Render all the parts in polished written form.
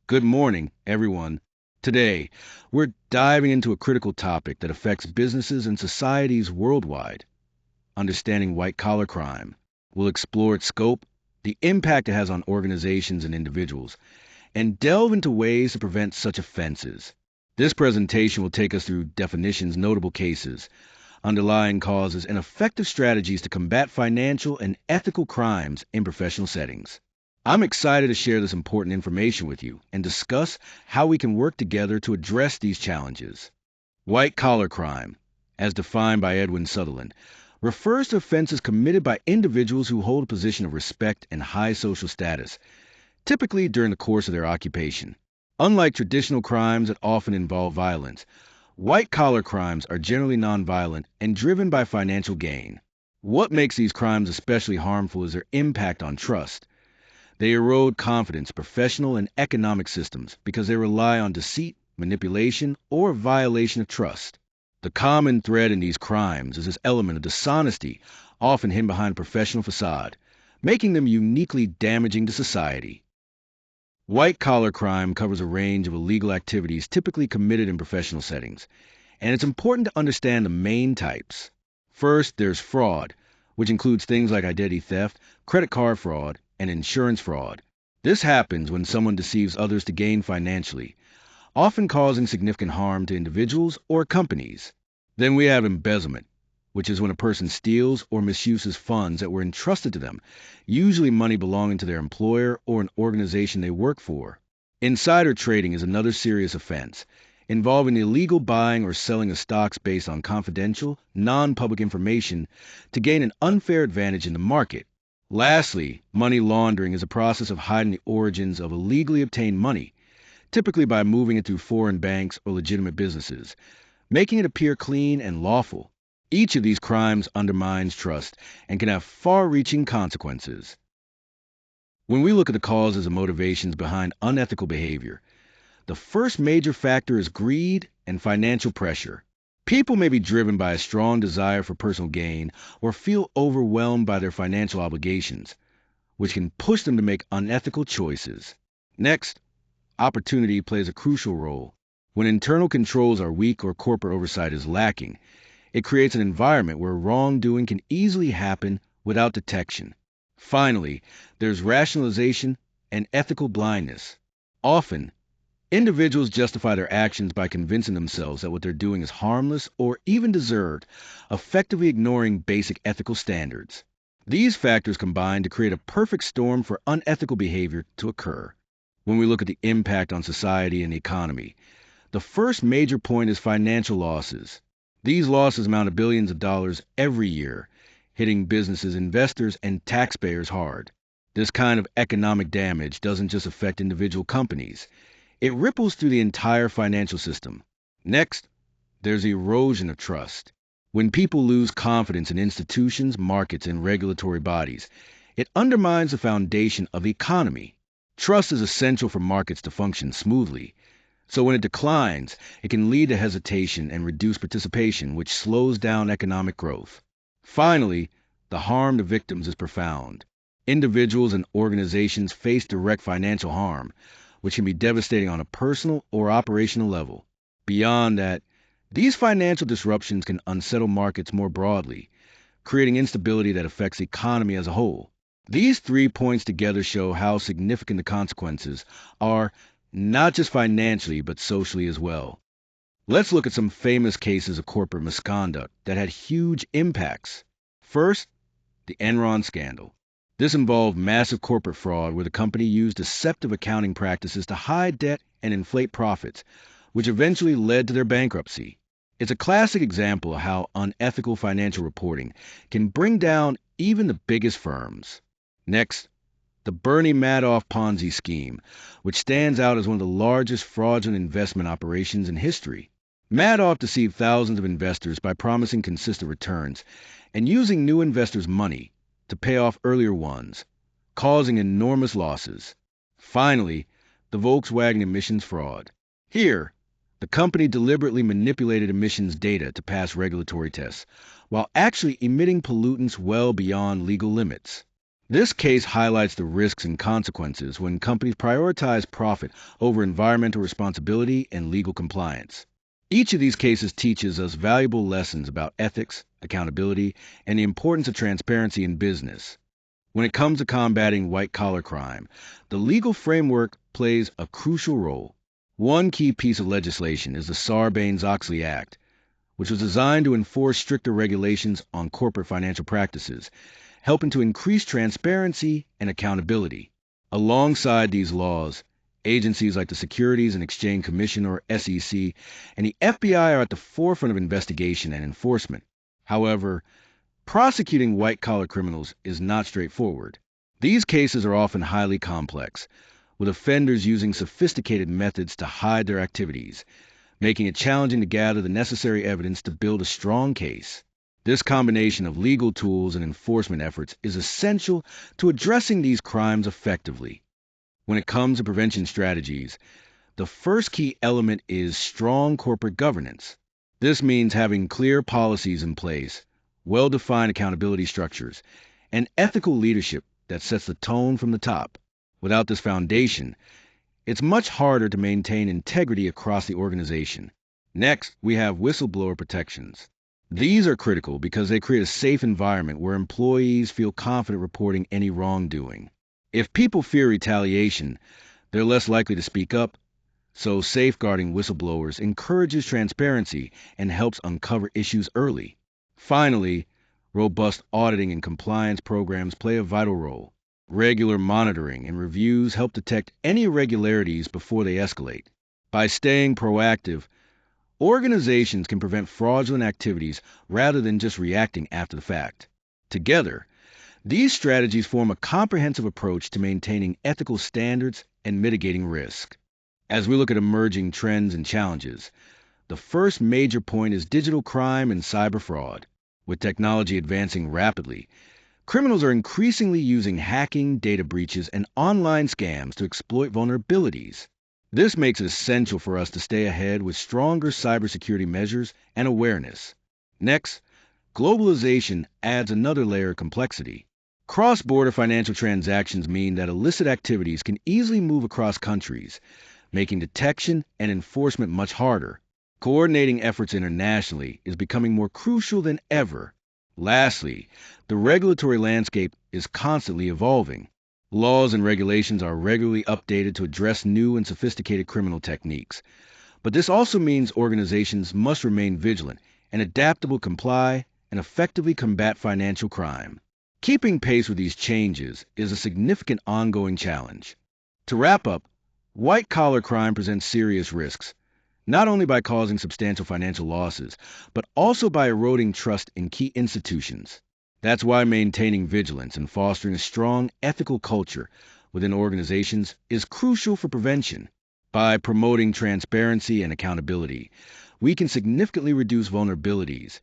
Good morning, everyone. Today, we're diving into a critical topic that affects businesses and societies worldwide, understanding white collar crime. We'll explore its scope, the impact it has on organizations and individuals, and delve into ways to prevent such offenses. This presentation will take us through definitions, notable cases, underlying causes, and effective strategies to combat financial and ethical crimes in professional settings. I'm excited to share this important information with you and discuss how we can work together to address these challenges. White collar crime, as defined by Edwin Sutherland, refers to offenses committed by individuals who hold a position of respect and high social status, typically during the course of their occupation. Unlike traditional crimes that often involve violence, white collar crimes are generally nonviolent and driven by financial gain. What makes these crimes especially harmful is their impact on trust. They erode confidence in professional and economic systems because they rely on deceit, manipulation, or violation of trust. The common thread in these crimes is this element of dishonesty, often hidden behind a professional facade, making them uniquely damaging to society. White collar crime covers a range of illegal activities typically committed in professional settings, and it's important to understand the main types. First, there's fraud, which includes things like identity theft, credit card fraud, and insurance fraud. This happens when someone deceives others to gain financially, often causing significant harm to individuals or companies. Then we have embezzlement, which is when a person steals or misuses funds that were entrusted to them, usually money belonging to their employer or an organization they work for. Insider trading is another serious offense, involving the illegal buying or selling of stocks based on confidential, non-public information to gain an unfair advantage in the market. Lastly, money laundering is a process of hiding the origins of illegally obtained money, typically by moving it through foreign banks or legitimate businesses, making it appear clean and lawful. Each of these crimes undermines trust and can have far-reaching consequences. When we look at the causes and motivations behind unethical behavior, the first major factor is greed and financial pressure. People may be driven by a strong desire for personal gain or feel overwhelmed by their financial obligations, which can push them to make unethical choices. Next, opportunity plays a crucial role. When internal controls are weak or corporate oversight is lacking, it creates an environment where wrongdoing can easily happen without detection. Finally, there's rationalization and ethical blindness. Often, individuals justify their actions by convincing themselves that what they're doing is harmless or even deserved, effectively ignoring basic ethical standards. These factors combine to create a perfect storm for unethical behavior to occur. When we look at the impact on society and the economy, the first major point is financial losses. These losses amount to billions of dollars every year, hitting businesses, investors, and taxpayers hard. This kind of economic damage doesn't just affect individual companies. It ripples through the entire financial system. Next, there's erosion of trust. When people lose confidence in institutions, markets, and regulatory bodies, it undermines the foundation of the economy. Trust is essential for markets to function smoothly. So when it declines, it can lead to hesitation and reduced participation, which slows down economic growth. Finally, the harm to victims is profound. Individuals and organizations face direct financial harm, which can be devastating on a personal or operational level. Beyond that, these financial disruptions can unsettle markets more broadly, creating instability that affects the economy as a whole. These 3 points together show how significant the consequences are, not just financially, but socially as well. Let's look at some famous cases of corporate misconduct that had huge impacts. First, the Enron scandal. This involved massive corporate fraud where the company used deceptive accounting practices to hide debt and inflate profits, which eventually led to their bankruptcy. It's a classic example of how unethical financial reporting can bring down even the biggest firms. Next, the Bernie Madoff Ponzi scheme, which stands out as one of the largest fraudulent investment operations in history. Madoff deceived thousands of investors by promising consistent returns and using new investors' money to pay off earlier ones, causing enormous losses. Finally, the Volkswagen emissions fraud. Here, the company deliberately manipulated emissions data to pass regulatory tests, while actually emitting pollutants well beyond legal limits. This case highlights the risks and consequences when companies prioritize profit over environmental responsibility and legal compliance. Each of these cases teaches us valuable lessons about ethics, accountability, and the importance of transparency in business. When it comes to combating white collar crime, the legal framework plays a crucial role. One key piece of legislation is the Sarbanes-Oxley Act, which was designed to enforce stricter regulations on corporate financial practices, helping to increase transparency and accountability. Alongside these laws, agencies like the Securities and Exchange Commission, or SEC, and the FBI are at the forefront of investigation and enforcement. However, prosecuting white collar criminals is not straightforward. These cases are often highly complex, with offenders using sophisticated methods to hide their activities, making it challenging to gather the necessary evidence to build a strong case. This combination of legal tools and enforcement efforts is essential to addressing these crimes effectively. When it comes to prevention strategies, the first key element is strong corporate governance. This means having clear policies in place, well-defined accountability structures, and ethical leadership that sets the tone from the top. Without this foundation, it's much harder to maintain integrity across the organization. Next, we have whistleblower protections. These are critical because they create a safe environment where employees feel confident reporting any wrongdoing. If people fear retaliation, they're less likely to speak up, so safeguarding whistleblowers encourages transparency and helps uncover issues early. Finally, robust auditing and compliance programs play a vital role. Regular monitoring and reviews help detect any irregularities before they escalate. By staying proactive, organizations can prevent fraudulent activities rather than just reacting after the fact. Together, these strategies form a comprehensive approach to maintaining ethical standards and mitigating risk. As we look at emerging trends and challenges, the first major point is digital crime and cyber fraud. With technology advancing rapidly, criminals are increasingly using hacking, data breaches, and online scams to exploit vulnerabilities. This makes it essential for us to stay ahead with stronger cybersecurity measures and awareness. Next, globalization adds another layer of complexity. Cross-border financial transactions mean that illicit activities can easily move across countries, making detection and enforcement much harder. Coordinating efforts internationally is becoming more crucial than ever. Lastly, the regulatory landscape is constantly evolving. Laws and regulations are regularly updated to address new and sophisticated criminal techniques. But this also means organizations must remain vigilant and adaptable, comply, and effectively combat financial crime. Keeping pace with these changes is a significant ongoing challenge. To wrap up, white-collar crime presents serious risks, not only by causing substantial financial losses, but also by eroding trust in key institutions. That's why maintaining vigilance and fostering a strong ethical culture within organizations is crucial for prevention. By promoting transparency and accountability, we can significantly reduce vulnerabilities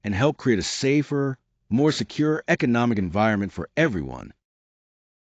and help create a safer, more secure economic environment for everyone.